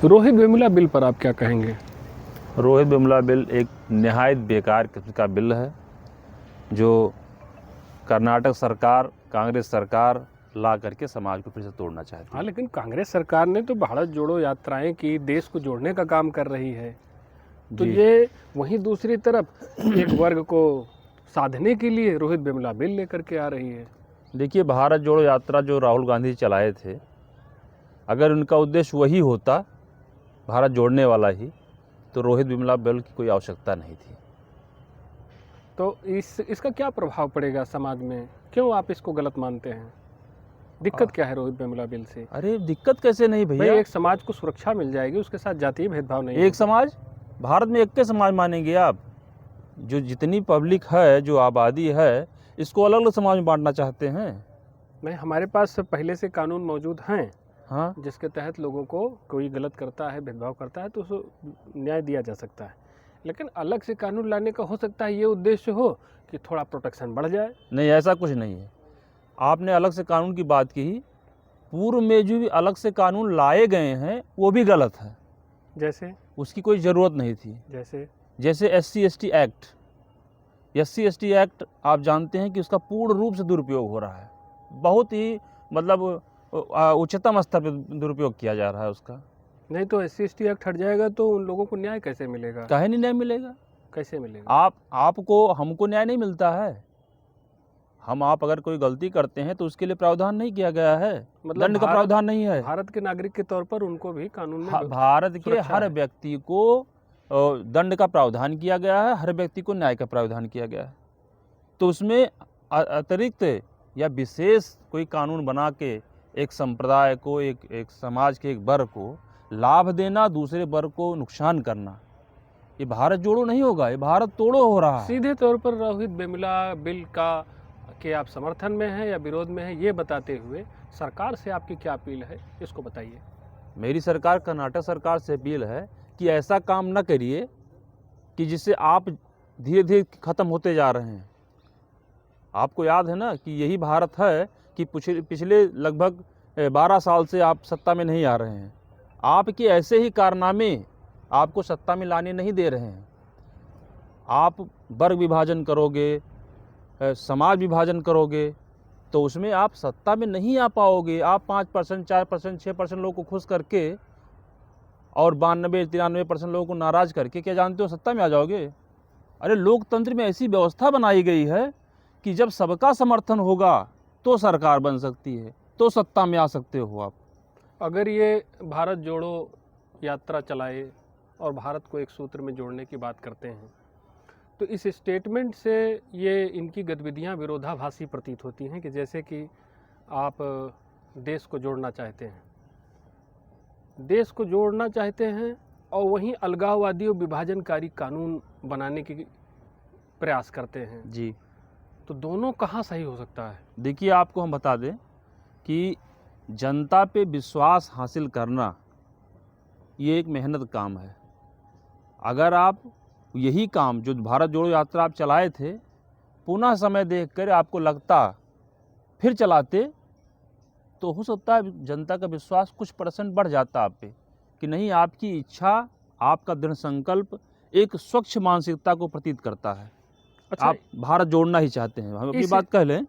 Rohit Vemula bill पर आप क्या कहेंगे? रोहित वेमुला बिल एक निहायत बेकार किस्म का बिल है जो कर्नाटक सरकार, कांग्रेस सरकार ला करके समाज को फिर से तोड़ना चाहती हाँ, है। लेकिन कांग्रेस सरकार ने तो भारत जोड़ो यात्राएं की, देश को जोड़ने का काम कर रही है। तो जी। ये वहीं दूसरी तरफ एक वर्ग को साधने के लिए रोहित वेमुला बिल लेकर के आ रही है। देखिए, भारत जोड़ो यात्रा जो राहुल गांधी चलाए थे, अगर उनका उद्देश्य वही होता, भारत जोड़ने वाला ही, तो रोहित वेमुला बिल की कोई आवश्यकता नहीं थी। तो इसका क्या प्रभाव पड़ेगा समाज में? क्यों आप इसको गलत मानते हैं? दिक्कत क्या है रोहित वेमुला बिल से? अरे दिक्कत कैसे नहीं भाई, भैया? एक समाज को सुरक्षा मिल जाएगी, उसके साथ जातीय भेदभाव नहीं एक होगा। समाज, भारत में एक के समाज मानेंगे आप? जो जितनी पब्लिक है, जो आबादी है, इसको अलग अलग समाज में बांटना चाहते हैं। नहीं, हमारे पास पहले से कानून मौजूद हैं, हाँ, जिसके तहत लोगों को कोई गलत करता है, भेदभाव करता है तो उसको न्याय दिया जा सकता है। लेकिन अलग से कानून लाने का हो सकता है ये उद्देश्य हो कि थोड़ा प्रोटेक्शन बढ़ जाए। नहीं, ऐसा कुछ नहीं है। आपने अलग से कानून की बात की, पूर्व में जो भी अलग से कानून लाए गए हैं वो भी गलत है, जैसे उसकी कोई ज़रूरत नहीं थी। जैसे जैसे SC/ST एक्ट, SC/ST एक्ट आप जानते हैं कि उसका पूर्ण रूप से दुरुपयोग हो रहा है। बहुत ही मतलब उच्चतम स्तर पर दुरुपयोग किया जा रहा है उसका। नहीं तो SC/ST एक्ट हट जाएगा तो उन लोगों को न्याय कैसे मिलेगा? काहे नहीं न्याय मिलेगा? कैसे मिलेगा? आपको हमको न्याय नहीं मिलता है। आप अगर कोई गलती करते हैं तो उसके लिए प्रावधान नहीं किया गया है, मतलब दंड का प्रावधान नहीं है। भारत के नागरिक के तौर पर उनको भी कानून में भारत के सुरक्षा हर है। व्यक्ति को दंड का प्रावधान किया गया है, हर व्यक्ति को न्याय का प्रावधान किया गया है। तो उसमें अतिरिक्त या विशेष कोई कानून बना के एक संप्रदाय को, एक समाज के एक वर्ग को लाभ देना, दूसरे वर्ग को नुकसान करना, ये भारत जोड़ो नहीं होगा, ये भारत तोड़ो हो रहा है। सीधे तौर पर रोहित वेमुला बिल का के आप समर्थन में हैं या विरोध में हैं, ये बताते हुए सरकार से आपकी क्या अपील है, इसको बताइए। मेरी सरकार, कर्नाटक सरकार से अपील है कि ऐसा काम न करिए कि जिससे आप धीरे धीरे ख़त्म होते जा रहे हैं। आपको याद है ना कि यही भारत है कि पिछले लगभग 12 साल से आप सत्ता में नहीं आ रहे हैं। आपके ऐसे ही कारनामे आपको सत्ता में लाने नहीं दे रहे हैं। आप वर्ग विभाजन करोगे, समाज विभाजन करोगे, तो उसमें आप सत्ता में नहीं आ पाओगे। आप 5%, 4%, 6% लोगों को खुश करके और 92-93% लोगों को नाराज़ करके क्या जानते हो सत्ता में आ जाओगे? अरे लोकतंत्र में ऐसी व्यवस्था बनाई गई है कि जब सबका समर्थन होगा तो सरकार बन सकती है, तो सत्ता में आ सकते हो आप। अगर ये भारत जोड़ो यात्रा चलाए और भारत को एक सूत्र में जोड़ने की बात करते हैं, तो इस स्टेटमेंट से ये इनकी गतिविधियां विरोधाभासी प्रतीत होती हैं कि जैसे कि आप देश को जोड़ना चाहते हैं, और वहीं अलगाववादी और विभाजनकारी कानून बनाने की प्रयास करते हैं। जी, तो दोनों कहाँ सही हो सकता है? देखिए, आपको हम बता दें कि जनता पे विश्वास हासिल करना ये एक मेहनत काम है। अगर आप यही काम जो भारत जोड़ो यात्रा आप चलाए थे, पुनः समय देखकर आपको लगता फिर चलाते, तो हो सकता है जनता का विश्वास कुछ % बढ़ जाता आप पे कि नहीं, आपकी इच्छा, आपका दृढ़ संकल्प एक स्वच्छ मानसिकता को प्रतीत करता है। अच्छा, आप भारत जोड़ना ही चाहते हैं, हम अपनी बात कह लें।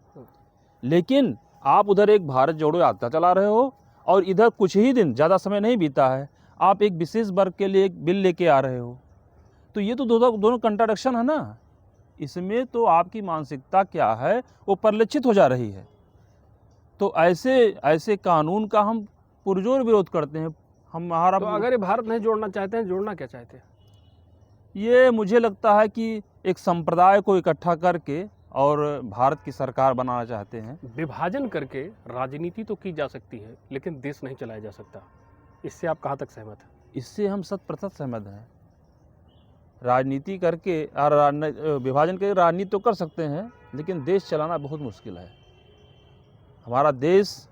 लेकिन आप उधर एक भारत जोड़ो यात्रा चला रहे हो और इधर कुछ ही दिन, ज़्यादा समय नहीं बीता है, आप एक विशेष वर्ग के लिए एक बिल लेके आ रहे हो। तो ये तो दोनों कंट्राडिक्शन है ना। इसमें तो आपकी मानसिकता क्या है वो परिलक्षित हो जा रही है। तो ऐसे कानून का हम पुरजोर विरोध करते हैं। तो अगर ये भारत नहीं जोड़ना चाहते हैं, जोड़ना क्या चाहते हैं? ये मुझे लगता है कि एक संप्रदाय को इकट्ठा करके और भारत की सरकार बनाना चाहते हैं। विभाजन करके राजनीति तो की जा सकती है, लेकिन देश नहीं चलाया जा सकता। इससे आप कहाँ तक सहमत हैं? इससे हम 100% सहमत हैं। राजनीति करके और विभाजन करके राजनीति तो कर सकते हैं, लेकिन देश चलाना बहुत मुश्किल है। हमारा देश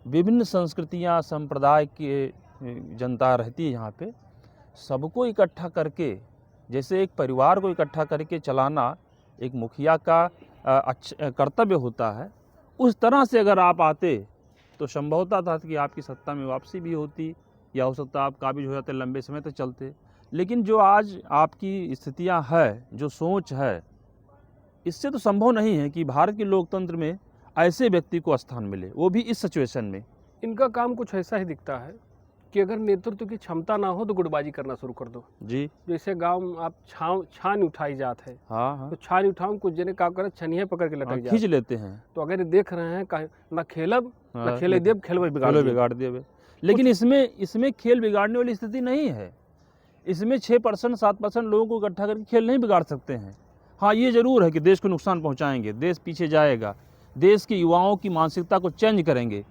विभिन्न संस्कृतियां, संप्रदाय की जनता रहती है यहाँ पे। सबको इकट्ठा करके, जैसे एक परिवार को इकट्ठा करके चलाना एक मुखिया का कर्तव्य होता है, उस तरह से अगर आप आते तो संभवतः था कि आपकी सत्ता में वापसी भी होती या हो सकता है आप काबिज हो जाते, लंबे समय तक चलते। लेकिन जो आज आपकी स्थितियां है, जो सोच है, इससे तो संभव नहीं है कि भारत के लोकतंत्र में ऐसे व्यक्ति को स्थान मिले, वो भी इस सिचुएशन में। इनका काम कुछ ऐसा ही दिखता है कि अगर नेतृत्व की क्षमता ना हो तो गुटबाजी करना शुरू कर दो। जी जैसे गांव में आप छान उठाई जात है, हाँ हाँ तो छान उठाऊं कुछ जने का करे छनिए पकड़ के हाँ, लटक खींच जाए। लेते हैं। तो अगर ये देख रहे हैं ना खेलब ना हाँ, खेले देव, खेलवे बिगाड़ खेल दिए। बिगाड़ दिए वे। लेकिन इसमें खेल बिगाड़ने वाली स्थिति नहीं है। इसमें 6% 7% लोगों को इकट्ठा करके खेल नहीं बिगाड़ सकते हैं। हाँ, ये ज़रूर है कि देश को नुकसान पहुंचाएंगे, देश पीछे जाएगा, देश के युवाओं की मानसिकता को चेंज करेंगे,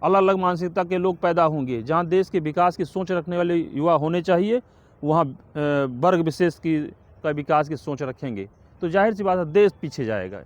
अलग अलग मानसिकता के लोग पैदा होंगे। जहाँ देश के विकास की सोच रखने वाले युवा होने चाहिए, वहाँ वर्ग विशेष का विकास की सोच रखेंगे, तो जाहिर सी बात है देश पीछे जाएगा।